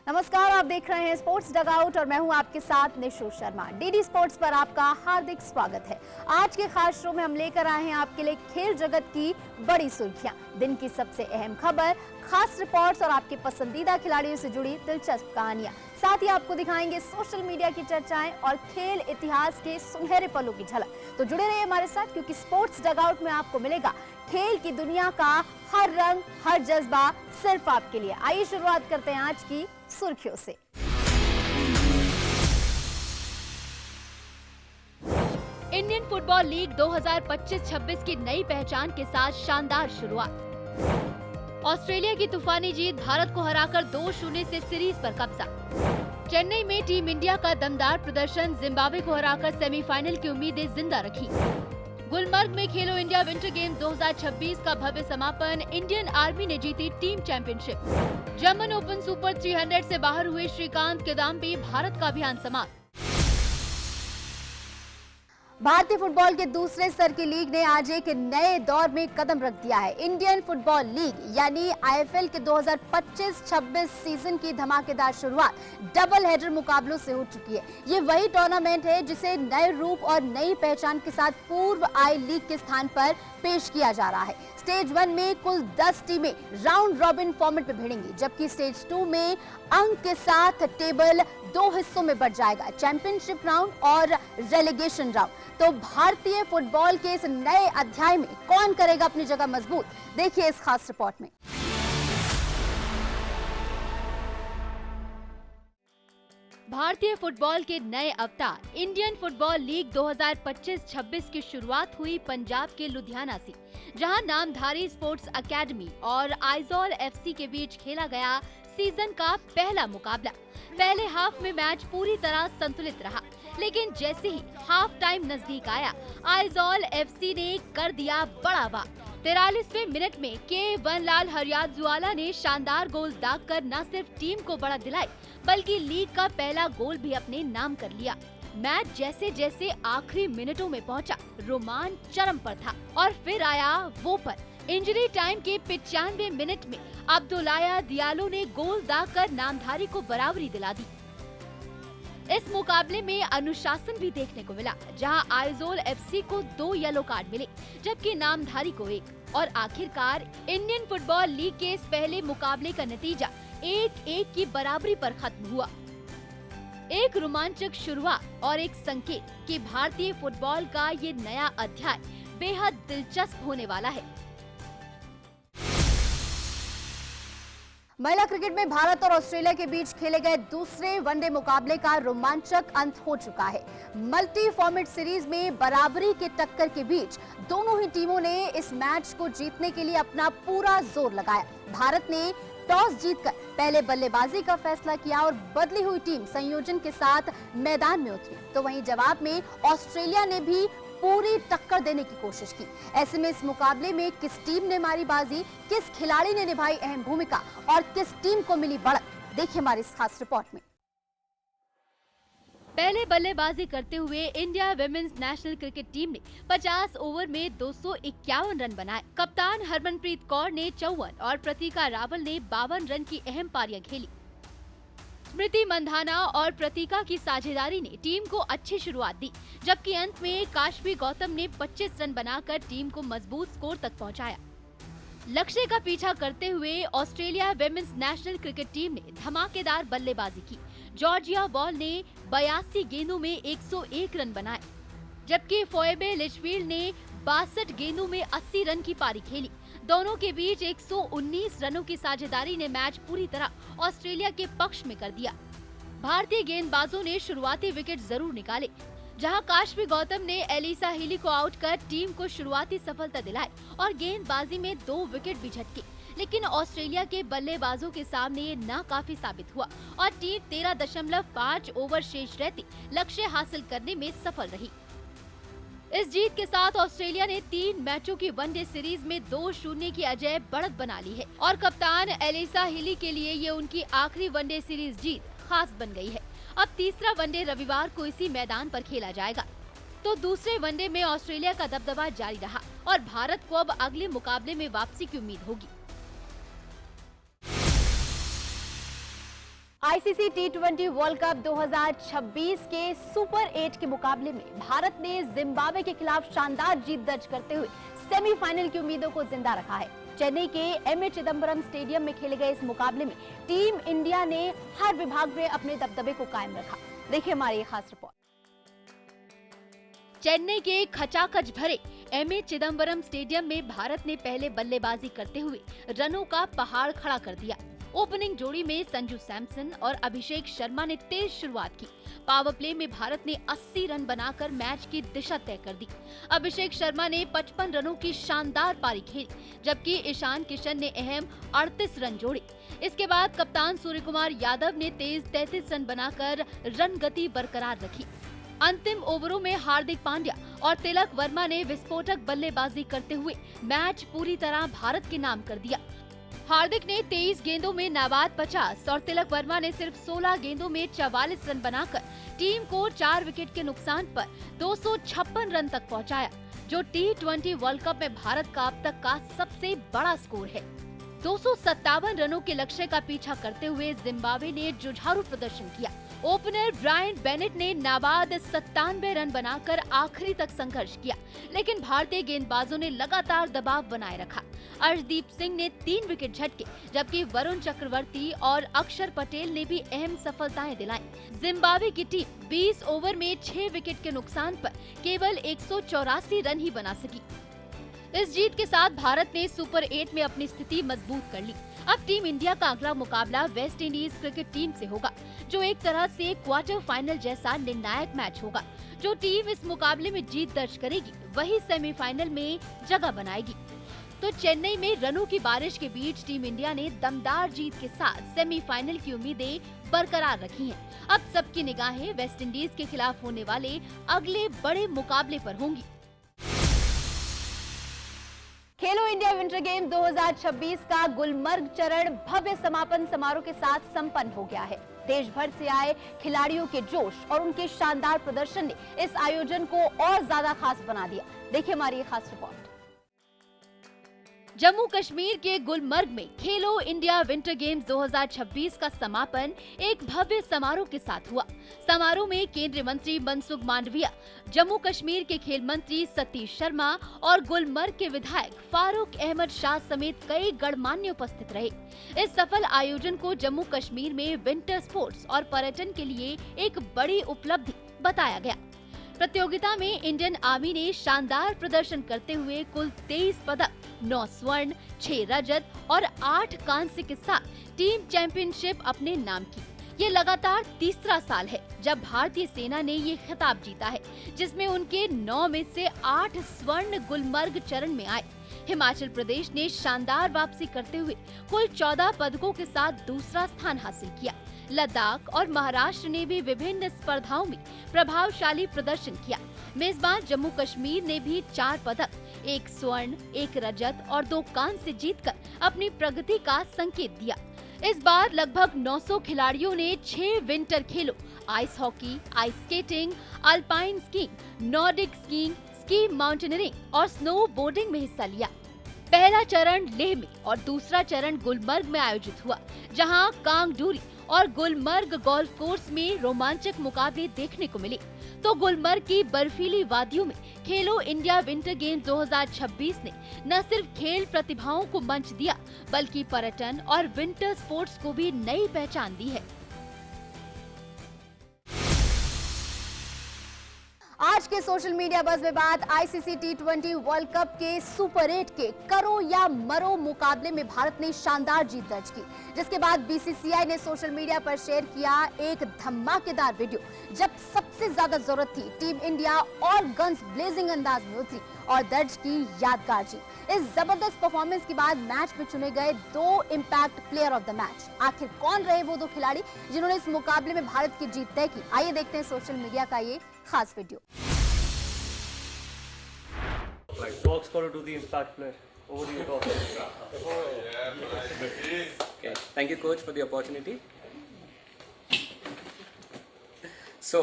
नमस्कार, आप देख रहे हैं स्पोर्ट्स डगआउट और मैं हूं आपके साथ निशु शर्मा। डीडी स्पोर्ट्स पर आपका हार्दिक स्वागत है। आज के खास शो में हम लेकर आए हैं आपके लिए खेल जगत की बड़ी सुर्खियां, दिन की सबसे अहम खबर, खास रिपोर्ट्स और आपके पसंदीदा खिलाड़ियों से जुड़ी दिलचस्प कहानियां। साथ ही आपको दिखाएंगे सोशल मीडिया की चर्चाएं और खेल इतिहास के सुनहरे पलों की झलक। तो जुड़े रहिए हमारे साथ, क्योंकि स्पोर्ट्स डगआउट में आपको मिलेगा खेल की दुनिया का हर रंग, हर जज्बा सिर्फ आपके लिए। आइए शुरुआत करते हैं आज की सुर्खियों से। इंडियन फुटबॉल लीग 2025-26 की नई पहचान के साथ शानदार शुरुआत। ऑस्ट्रेलिया की तूफानी जीत, भारत को हराकर 2-0 से सीरीज पर कब्जा। चेन्नई में टीम इंडिया का दमदार प्रदर्शन, जिम्बाब्वे को हराकर सेमीफाइनल की उम्मीदें जिंदा रखी। गुलमर्ग में खेलो इंडिया विंटर गेम्स 2026 का भव्य समापन, इंडियन आर्मी ने जीती team championship. German Open super 300 से बाहर हुए श्रीकांत, किदाम्बी, भारत का अभियान समाप्त। भारतीय फुटबॉल के दूसरे स्तर की लीग ने आज एक नए दौर में कदम रख दिया है। इंडियन फुटबॉल लीग यानी आईएफएल के 2025-26 सीजन की धमाकेदार शुरुआत डबल हेडर मुकाबलों से हो चुकी है। ये वही टूर्नामेंट है जिसे नए रूप और नई पहचान के साथ पूर्व आई लीग के स्थान पर पेश किया जा रहा है। स्टेज 1 में कुल 10 टीमें राउंड रॉबिन फॉर्मेट में भिड़ेंगी, जबकि स्टेज 2 में अंक के साथ टेबल 2 हिस्सों में बढ़ जाएगा, चैंपियनशिप राउंड और रेलेगेशन राउंड। तो भारतीय फुटबॉल के इस नए अध्याय में कौन करेगा अपनी जगह मजबूत, देखिए इस खास रिपोर्ट में। भारतीय फुटबॉल के नए अवतार इंडियन फुटबॉल लीग 2025-26 की शुरुआत हुई पंजाब के लुधियाना से, जहां नामधारी स्पोर्ट्स एकेडमी और आइजॉल एफसी के बीच खेला गया सीजन का पहला मुकाबला। पहले हाफ में मैच पूरी तरह संतुलित रहा, लेकिन जैसे ही हाफ टाइम नजदीक आया, आइजॉल एफसी ने कर दिया बड़ा वार। 43वें मिनट में के वनलाल हरियाजुआला ने शानदार गोल दागकर न सिर्फ टीम को बढ़त दिलाई, बल्कि लीग का पहला गोल भी अपने नाम कर लिया। मैच जैसे जैसे आखिरी मिनटों में पहुंचा, रोमांच चरम पर था और फिर आया वो पल। इंजरी टाइम के 95 मिनट में अब्दुलाया दियालो ने गोल दागकर नामधारी को बराबरी दिला दी। इस मुकाबले में अनुशासन भी देखने को मिला, जहां आइजोल एफसी को 2 येलो कार्ड मिले, जबकि नामधारी को 1। और आखिरकार इंडियन फुटबॉल लीग के इस पहले मुकाबले का नतीजा 1-1 की बराबरी पर खत्म हुआ। एक रोमांचक शुरुआत और एक संकेत कि भारतीय फुटबॉल का ये नया अध्याय बेहद दिलचस्प होने वाला है। महिला क्रिकेट में भारत और ऑस्ट्रेलिया के बीच खेले गए दूसरे वनडे मुकाबले का रोमांचक अंत हो चुका है। मल्टी फॉर्मेट सीरीज में बराबरी के टक्कर के बीच दोनों ही टीमों ने इस मैच को जीतने के लिए अपना पूरा जोर लगाया। भारत ने टॉस जीतकर पहले बल्लेबाजी का फैसला किया और बदली हुई टीम संयोजन के साथ मैदान में उतरी, तो वहीं जवाब में ऑस्ट्रेलिया ने भी पूरी टक्कर देने की कोशिश की। ऐसे में इस मुकाबले में किस टीम ने मारी बाजी, किस खिलाड़ी ने निभाई अहम भूमिका और किस टीम को मिली बढ़त, देखिए हमारी इस खास रिपोर्ट में। पहले बल्लेबाजी करते हुए India women's national cricket team ने 50 ओवर में 251 रन बनाए। कप्तान हरमनप्रीत कौर ने 54 और प्रतीका रावल ने 52 रन की अहम पारियां खेली। स्मृति मंधाना और प्रतीका की साझेदारी ने टीम को अच्छी शुरुआत दी, जबकि अंत में काशवी गौतम ने 25 रन बनाकर टीम को मजबूत स्कोर तक पहुंचाया। लक्ष्य का पीछा करते हुए Australia women's national cricket team ने धमाकेदार बल्लेबाजी की। जॉर्जिया वॉल ने 82 गेंदों में 101 रन बनाए, जबकि फोएबे लिचफील्ड ने 62 गेंदों में 80 रन की पारी खेली। दोनों के बीच 119 रनों की साझेदारी ने मैच पूरी तरह ऑस्ट्रेलिया के पक्ष में कर दिया। भारतीय गेंदबाजों ने शुरुआती विकेट जरूर निकाले, जहां काशवी गौतम ने एलिसा हीली को आउट कर टीम को शुरुआती सफलता दिलाई और गेंदबाजी में 2 विकेट भी झटके, लेकिन ऑस्ट्रेलिया के बल्लेबाजों के सामने ये नाकाफी साबित हुआ और टीम 13.5 ओवर शेष रहते लक्ष्य हासिल करने में सफल रही। इस जीत के साथ ऑस्ट्रेलिया ने 3 मैचों की वनडे सीरीज में 2-0 की अजेय बढ़त बना ली है और कप्तान एलिसा हीली के लिए ये उनकी आखिरी वनडे सीरीज जीत खास बन गई है। अब तीसरा वनडे रविवार को इसी मैदान पर खेला जाएगा, तो दूसरे वनडे में ऑस्ट्रेलिया का दबदबा जारी रहा और भारत को अब अगले मुकाबले में वापसी की उम्मीद होगी। आईसीसी टी20 वर्ल्ड कप 2026 के सुपर 8 के मुकाबले में भारत ने जिम्बाब्वे के खिलाफ शानदार जीत दर्ज करते हुए सेमीफाइनल की उम्मीदों को जिंदा रखा है। चेन्नई के एमए चिदंबरम स्टेडियम में खेले गए इस मुकाबले में टीम इंडिया ने हर विभाग में अपने दबदबे को कायम रखा। देखिए हमारी ये खास रिपोर्ट। चेन्नई के खचाखच भरे एमए चिदंबरम स्टेडियम में भारत ने पहले बल्लेबाजी करते हुए रनों का पहाड़ खड़ा कर दिया। ओपनिंग जोड़ी में संजू सैमसन और अभिषेक शर्मा ने तेज शुरुआत की। पावर प्ले में भारत ने 80 रन बनाकर मैच की दिशा तय कर दी। अभिषेक शर्मा ने 55 रनों की शानदार पारी खेली, जबकि ईशान किशन ने अहम 38 रन जोड़े। इसके बाद कप्तान सूर्यकुमार यादव ने तेज 33 रन बनाकर रन गति बरकरार रखी। अंतिम ओवरों में हार्दिक पांड्या और तिलक वर्मा ने विस्फोटक बल्लेबाजी करते हुए मैच पूरी तरह भारत के नाम कर दिया। हार्दिक ने 23 गेंदों में नाबाद 50 और तिलक वर्मा ने सिर्फ 16 गेंदों में 44 रन बनाकर टीम को 4 विकेट के नुकसान पर 256 रन तक पहुंचाया, जो टी20 वर्ल्ड कप में भारत का अब तक का सबसे बड़ा स्कोर है। 257 रनों के लक्ष्य का पीछा करते हुए जिम्बाब्वे ने जुझारू प्रदर्शन किया। ओपनर ब्रायन बेनेट ने नाबाद 97 रन बनाकर आखिरी तक संघर्ष किया, लेकिन भारतीय गेंदबाजों ने लगातार दबाव बनाए रखा। अर्शदीप सिंह ने 3 विकेट झटके, जबकि वरुण चक्रवर्ती और अक्षर पटेल ने भी अहम सफलताएं दिलाई। जिम्बाब्वे की टीम 20 ओवर में 6 विकेट के नुकसान पर केवल 184 रन ही बना सकी। इस जीत के साथ भारत ने सुपर 8 में अपनी स्थिति मजबूत कर ली। अब टीम इंडिया का अगला मुकाबला वेस्ट इंडीज क्रिकेट टीम से होगा, जो एक तरह से क्वार्टर फाइनल जैसा निर्णायक मैच होगा। जो टीम इस मुकाबले में जीत दर्ज करेगी, वही सेमीफाइनल में जगह बनाएगी। तो चेन्नई में रनों की बारिश के बीच टीम इंडिया ने दमदार जीत के साथ सेमीफाइनल की उम्मीदें बरकरार रखी हैं। अब सबकी निगाहें वेस्ट इंडीज के खिलाफ होने वाले अगले बड़े मुकाबले पर होंगी। खेलो इंडिया विंटर गेम 2026 का गुलमर्ग चरण भव्य समापन समारोह के साथ संपन्न हो गया है। देश भर से आए खिलाड़ियों के जोश और उनके शानदार प्रदर्शन ने इस आयोजन को और ज्यादा खास बना दिया। देखिए हमारी ये खास रिपोर्ट। जम्मू कश्मीर के गुलमर्ग में खेलो इंडिया विंटर गेम्स 2026 का समापन एक भव्य समारोह के साथ हुआ। समारोह में केंद्रीय मंत्री मनसुख मांडविया, जम्मू कश्मीर के खेल मंत्री सतीश शर्मा और गुलमर्ग के विधायक फारूक अहमद शाह समेत कई गणमान्य उपस्थित रहे। इस सफल आयोजन को जम्मू कश्मीर में विंटर स्पोर्ट्स और पर्यटन के लिए एक बड़ी उपलब्धि बताया गया। प्रतियोगिता में इंडियन आर्मी ने शानदार प्रदर्शन करते हुए कुल 23 पदक, 9 स्वर्ण, 6 रजत और 8 कांस्य के साथ टीम चैंपियनशिप अपने नाम की। ये लगातार तीसरा साल है जब भारतीय सेना ने ये खिताब जीता है, जिसमें उनके 9 में से 8 स्वर्ण गुलमर्ग चरण में आए। हिमाचल प्रदेश ने शानदार वापसी करते हुए कुल 14 पदकों के साथ दूसरा स्थान हासिल किया। लद्दाख और महाराष्ट्र ने भी विभिन्न स्पर्धाओं में प्रभावशाली प्रदर्शन किया। मेजबान जम्मू कश्मीर ने भी 4 पदक, 1 स्वर्ण, 1 रजत और 2 कांस्य जीतकर अपनी प्रगति का संकेत दिया। इस बार लगभग 900 खिलाड़ियों ने 6 विंटर खेलों, ice hockey, ice skating, alpine skiing, Nordic skiing, ski mountaineering और स्नो बोर्डिंग में हिस्सा लिया। पहला चरण लेह में और दूसरा चरण गुलमर्ग में आयोजित हुआ, जहां कांगडूरी और गुलमर्ग गोल्फ कोर्स में रोमांचक मुकाबले देखने को मिले। तो गुलमर्ग की बर्फीली वादियों में खेलो इंडिया विंटर गेम्स 2026 ने न सिर्फ खेल प्रतिभाओं को मंच दिया, बल्कि पर्यटन और विंटर स्पोर्ट्स को भी नई पहचान दी है। आज के सोशल मीडिया बज़ में बात आईसीसी टी20 वर्ल्ड कप के सुपर 8 के करो या मरो मुकाबले में भारत ने शानदार जीत दर्ज की, जिसके बाद बीसीसीआई ने सोशल मीडिया पर शेयर किया एक धमाकेदार वीडियो। जब सबसे ज्यादा जरूरत थी, टीम इंडिया और गन्स ब्लेजिंग अंदाज में उतरी और दर्ज की यादगार जीत। इस जबरदस्त परफॉर्मेंस के बाद मैच में चुने गए 2 impact player of the match. आखिर कौन रहे वो 2 खिलाड़ी जिन्होंने इस मुकाबले में भारत की जीत तय की? आइए देखते हैं सोशल मीडिया का ये खास video. Folks got to do the impact player. Over to you, Doc. Okay. Thank you, coach, for the opportunity. So,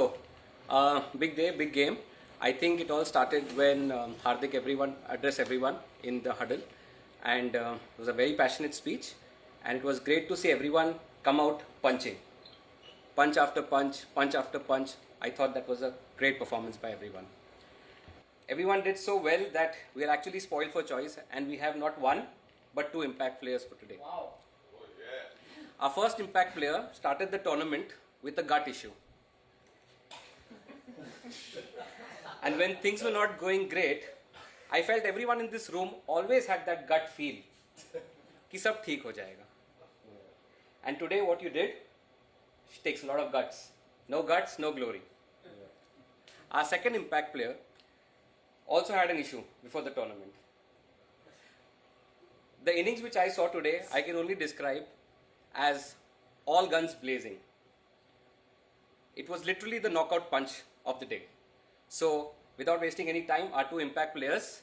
big day, big game. I think it all started when Hardik addressed everyone in the huddle, and it was a very passionate speech, and it was great to see everyone come out punching. punch after punch, punch after punch. I thought that was a great performance by everyone. Everyone did so well that we are actually spoiled for choice, and we have not one but two impact players for today. Wow. Our first impact player started the tournament with a gut issue. And when things were not going great, I felt everyone in this room always had that gut feel कि सब ठीक हो जाएगा. And today what you did takes a lot of guts. No guts, no glory. Our second impact player also had an issue before the tournament. The innings which I saw today, I can only describe as all guns blazing. It was literally the knockout punch of the day. So, without wasting any time, our two impact players,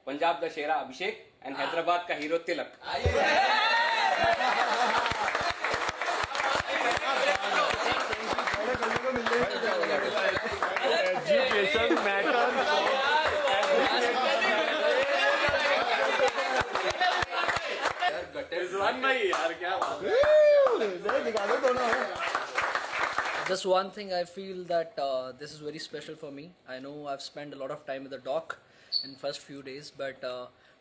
Punjab the Shera Abhishek and Hyderabad ka hero Tilak. Education matters. Just one thing, I feel that this is very special for me. I know I've spent a lot of time with the doc in first few days, but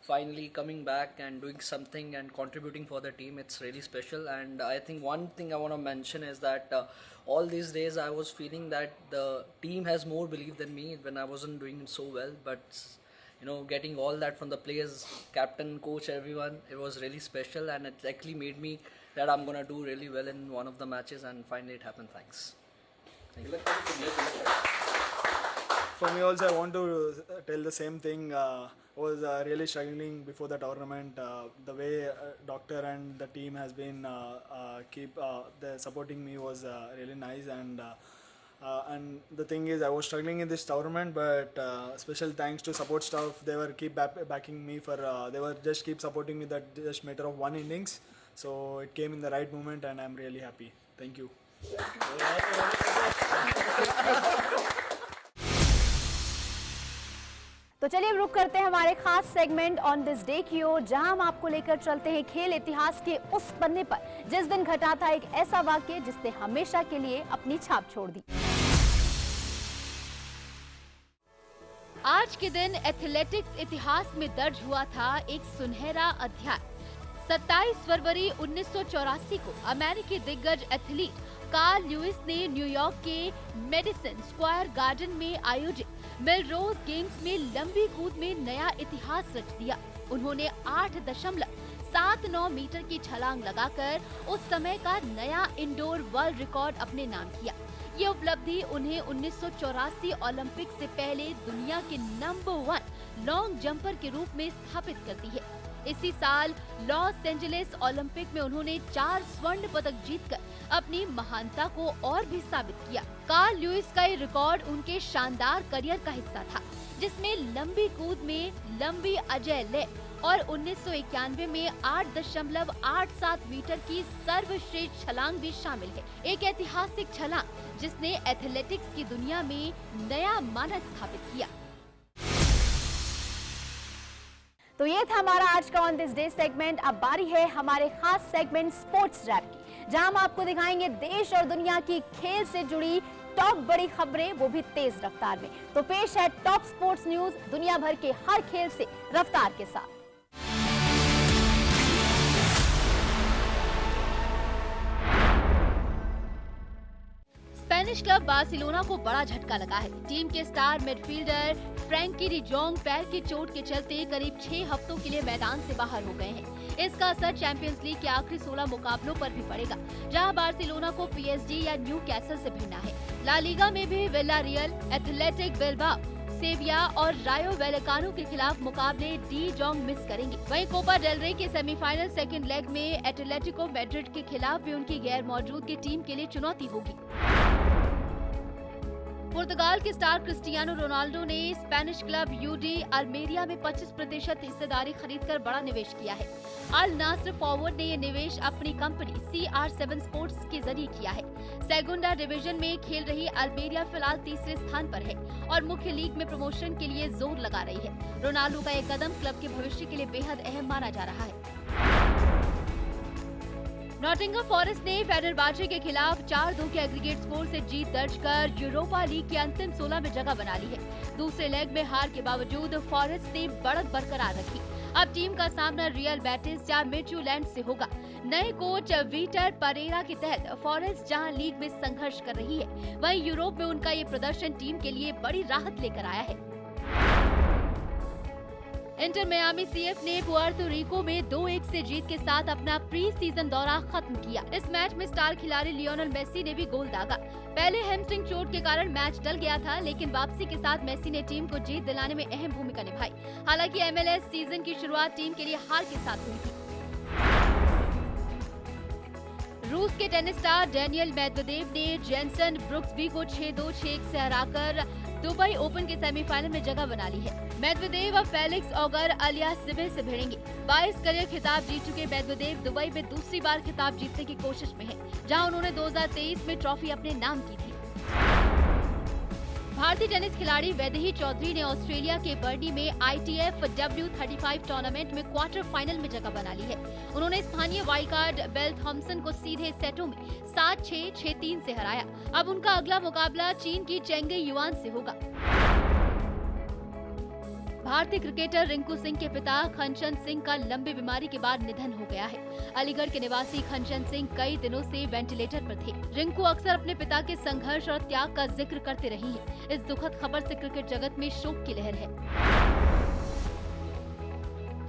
finally coming back and doing something and contributing for the team, it's really special. And I think one thing I want to mention is that all these days I was feeling that the team has more belief than me when I wasn't doing so well, but you know, getting all that from the players, captain, coach, everyone, it was really special, and it actually made me that I'm gonna do really well in one of the matches, and finally it happened. Thanks. For me also, I want to tell the same thing. I was really struggling before the tournament. The way doctor and the team has been supporting me was really nice, and the thing is, I was struggling in this tournament, but special thanks to support staff. They were keep backing me for. They were just keep supporting me. That just matter of one innings, so it came in the right moment, and I'm really happy. Thank you. तो चलिए अब रुक करते हैं हमारे खास segment on this day की ओर, जहां हम आपको लेकर चलते हैं खेल इतिहास के उस पन्ने पर जिस दिन घटा था एक ऐसा वाक्य जिसने हमेशा के लिए अपनी छाप छोड़ दी। आज के दिन एथलेटिक्स इतिहास में दर्ज हुआ था एक सुनहरा अध्याय। 27 फरवरी 1984 को अमेरिकी दिग्गज एथलीट कार्ल ल्यूइस ने न्यूयॉर्क के मेडिसन स्क्वायर गार्डन में आयोजित मेलरोज गेम्स में लंबी कूद में नया इतिहास रच दिया। उन्होंने 8.79 मीटर की छलांग लगाकर उस समय का नया इंडोर वर्ल्ड रिकॉर्ड अपने नाम किया। ये उपलब्धि उन्हें 1984 ओलंपिक से पहले दुनिया के नंबर 1 लॉन्ग जंपर के रूप में स्थापित करती है। इसी साल लॉस एंजलिस ओलंपिक में उन्होंने 4 स्वर्ण पदक जीतकर अपनी महानता को और भी साबित किया। कार्ल ल्यूइस का ये रिकॉर्ड उनके शानदार करियर का हिस्सा था, जिसमें लंबी कूद में लंबी अजय लय और 1991 में 8.87 मीटर की सर्वश्रेष्ठ छलांग भी शामिल है। एक ऐतिहासिक छलांग जिसने एथलेटिक्स की दुनिया में नया मानक स्थापित किया। तो ये था हमारा आज का ऑन दिस डे सेगमेंट। अब बारी है हमारे खास सेगमेंट स्पोर्ट्स रैप की, जहां हम आपको दिखाएंगे देश और दुनिया की खेल से जुड़ी टॉप बड़ी खबरें, वो भी तेज रफ्तार में। तो पेश है टॉप स्पोर्ट्स न्यूज दुनिया भर के हर खेल से रफ्तार के साथ। स्पेनिश क्लब बार्सिलोना को बड़ा झटका लगा है। टीम के star midfielder Frenkie de Jong पैर की चोट के चलते करीब 6 हफ्तों के लिए मैदान से बाहर हो गए हैं। इसका असर चैंपियंस लीग के आखिरी 16 मुकाबलों पर भी पड़ेगा, जहां बार्सिलोना को पीएसजी या न्यू कैसल से भिड़ना है। ला लीगा में भी विल्लारियल, एथलेटिक बिल्बाओ, सेविया और रायो वैलेकानो के खिलाफ मुकाबले डी जोंग मिस करेंगे। वहीं कोपा डेल रे के सेमीफाइनल सेकंड लेग में एटलेटिको मैड्रिड के खिलाफ भी उनकी गैर मौजूदगी टीम के लिए चुनौती होगी। पुर्तगाल के स्टार क्रिस्टियानो रोनाल्डो ने स्पेनिश क्लब यूडी अल्मेरिया में 25% हिस्सेदारी खरीदकर बड़ा निवेश किया है। अल नास्र फॉरवर्ड ने ये निवेश अपनी कंपनी CR7 स्पोर्ट्स के जरिए किया है। सेगुंडा डिवीजन में खेल रही अल्मेरिया फिलहाल तीसरे स्थान पर है और मुख्य लीग में प्रमोशन के लिए जोर लगा रही है। रोनाल्डो का ये कदम क्लब के भविष्य के लिए बेहद अहम माना जा रहा है। नॉटिंघम फॉरेस्ट ने फेनेरबाचे के खिलाफ 4-2 के एग्रीगेट स्कोर से जीत दर्ज कर यूरोपा लीग की अंतिम 16 में जगह बना ली है। दूसरे लेग में हार के बावजूद फॉरेस्ट ने बढ़त बरकरार रखी। अब टीम का सामना रियल बेटिस या मिडलैंड से होगा। नए कोच विक्टर परेरा के तहत फॉरेस्ट जहां लीग में संघर्ष कर रही है, वहीं यूरोप में उनका ये प्रदर्शन टीम के लिए बड़ी राहत लेकर आया है। इंटर मियामी सीएफ ने पुएर्तो रिको में 2-1 से जीत के साथ अपना प्री सीजन दौरा खत्म किया। इस मैच में स्टार खिलाड़ी लियोनेल मेसी ने भी गोल दागा। पहले हैमस्ट्रिंग चोट के कारण मैच टल गया था, लेकिन वापसी के साथ मेसी ने टीम को जीत दिलाने में अहम भूमिका निभाई। हालांकि MLS सीजन की शुरुआत टीम के लिए हार के साथ हुई थी। रूस के टेनिस स्टार डेनियल मेदवेदेव ने जेनसन ब्रुक्सबी को 6-2, 6-1 से हराकर दुबई ओपन के सेमीफाइनल में जगह बना ली है। मेदवेदेव अब फेलिक्स ऑगर अलियाससिबिल से भिड़ेंगे। 22 करियर खिताब जीत चुके मेदवेदेव दुबई में दूसरी बार खिताब जीतने की कोशिश में हैं, जहां उन्होंने 2023 में ट्रॉफी अपने नाम की थी। भारतीय टेनिस खिलाड़ी वैदेही चौधरी ने ऑस्ट्रेलिया के बर्नी में ITF W35 टूर्नामेंट में क्वार्टर फाइनल में जगह बना ली है। उन्होंने स्थानीय वाइल्ड कार्ड बेल थॉम्सन को सीधे सेटों में 7-6, 6-3 से हराया। अब उनका अगला मुकाबला चीन की चेंगे युआन से होगा। भारतीय क्रिकेटर रिंकू सिंह के पिता खनचंद सिंह का लंबी बीमारी के बाद निधन हो गया है। अलीगढ़ के निवासी खनचंद सिंह कई दिनों से वेंटिलेटर पर थे। रिंकू अक्सर अपने पिता के संघर्ष और त्याग का जिक्र करते रही हैं। इस दुखद खबर से क्रिकेट जगत में शोक की लहर है।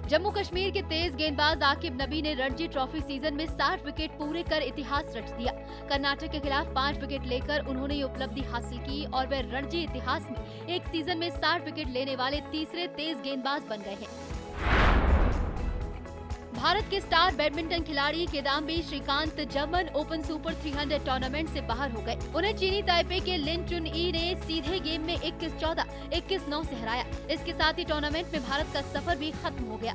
जम्मू कश्मीर के तेज गेंदबाज आकिब नबी ने रणजी ट्रॉफी सीजन में 60 विकेट पूरे कर इतिहास रच दिया। कर्नाटक के खिलाफ 5 विकेट लेकर उन्होंने ये उपलब्धि हासिल की और वे रणजी इतिहास में एक सीजन में 60 विकेट लेने वाले तीसरे तेज गेंदबाज बन गए हैं। भारत के स्टार बैडमिंटन खिलाड़ी Kidambi Srikanth German Open super 300 tournament से बाहर हो गए। उन्हें चीनी ताइपे के लिन चुन ई ने सीधे गेम में 21-14, 21-9 से हराया। इसके साथ ही टूर्नामेंट में भारत का सफर भी खत्म हो गया।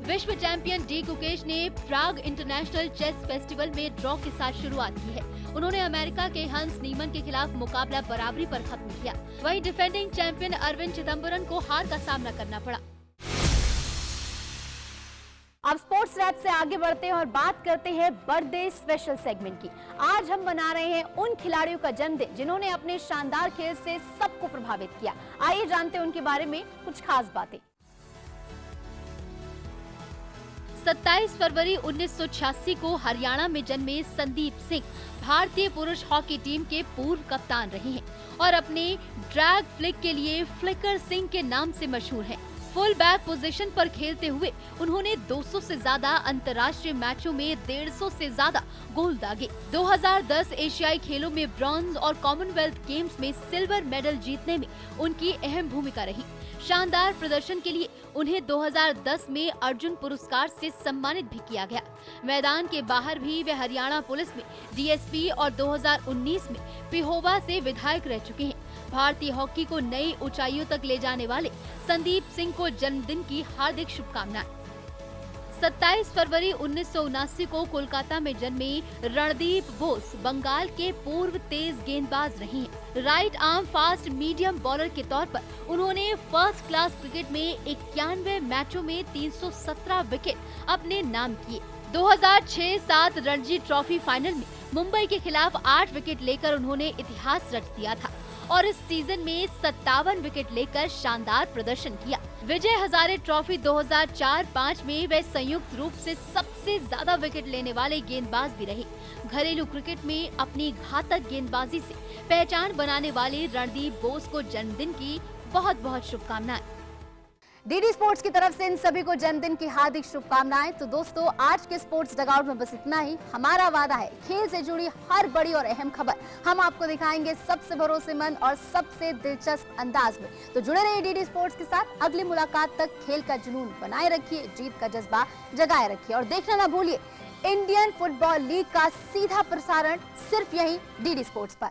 विश्व चैंपियन डी गुकेश ने प्राग इंटरनेशनल चेस फेस्टिवल में ड्रॉ के साथ शुरुआत की है। उन्होंने अमेरिका के हंस नीमन के खिलाफ मुकाबला बराबरी पर खत्म किया। वहीं डिफेंडिंग चैंपियन अरविंद चिदम्बरम को हार का सामना करना पड़ा। अब स्पोर्ट्स रैप से आगे बढ़ते हैं और बात करते हैं बर्थडे स्पेशल सेगमेंट की। आज हम मना रहे हैं उन खिलाड़ियों का जन्मदिन जिन्होंने अपने शानदार खेल से सबको प्रभावित किया। आइए जानते हैं उनके बारे में कुछ खास बातें। 27 फरवरी 1986 को हरियाणा में जन्मे संदीप सिंह भारतीय पुरुष हॉकी टीम के पूर्व कप्तान रहे हैं और अपने ड्रैग फ्लिक के लिए फ्लिकर सिंह के नाम से मशहूर हैं। फुल बैक पोजीशन पर खेलते हुए उन्होंने 200 से ज्यादा अंतर्राष्ट्रीय मैचों में 150 से ज्यादा गोल दागे। 2010 एशियाई खेलों में ब्रॉन्ज और कॉमनवेल्थ गेम्स में सिल्वर मेडल जीतने में उनकी अहम भूमिका रही। शानदार प्रदर्शन के लिए उन्हें 2010 में अर्जुन पुरस्कार से सम्मानित भी किया गया। मैदान के बाहर भी वे हरियाणा पुलिस में डीएसपी और 2019 में पिहोवा से विधायक रह चुके हैं। भारतीय हॉकी को नई ऊंचाइयों तक ले जाने वाले संदीप सिंह को जन्मदिन की हार्दिक शुभकामनाएं। 27 फरवरी 1979 को कोलकाता में जन्मे रणदीप बोस बंगाल के पूर्व तेज गेंदबाज रहे हैं। Right arm fast medium bowler के तौर पर उन्होंने फर्स्ट क्लास क्रिकेट में 91 मैचों में 317 विकेट अपने नाम किए। 2006-07 रणजी ट्रॉफी फाइनल में मुंबई के खिलाफ 8 विकेट लेकर उन्होंने इतिहास रच दिया था और इस सीजन में 57 विकेट लेकर शानदार प्रदर्शन किया। विजय हजारे ट्रॉफी 2004-05 में वे संयुक्त रूप से सबसे ज्यादा विकेट लेने वाले गेंदबाज भी रहे। घरेलू क्रिकेट में अपनी घातक गेंदबाजी से पहचान बनाने वाले रणदीप बोस को जन्मदिन की बहुत बहुत शुभकामनाएं। डीडी स्पोर्ट्स की तरफ से इन सभी को जन्मदिन की हार्दिक शुभकामनाएं। तो दोस्तों, आज के स्पोर्ट्स डगआउट में बस इतना ही। हमारा वादा है खेल से जुड़ी हर बड़ी और अहम खबर हम आपको दिखाएंगे सबसे भरोसेमंद और सबसे दिलचस्प अंदाज में। तो जुड़े रहिए डीडी स्पोर्ट्स के साथ। अगली मुलाकात तक खेल का जुनून बनाए रखिए, जीत का जज्बा जगाए रखिए और देखना ना भूलिए इंडियन फुटबॉल लीग का सीधा प्रसारण सिर्फ यही डीडी स्पोर्ट्स पर।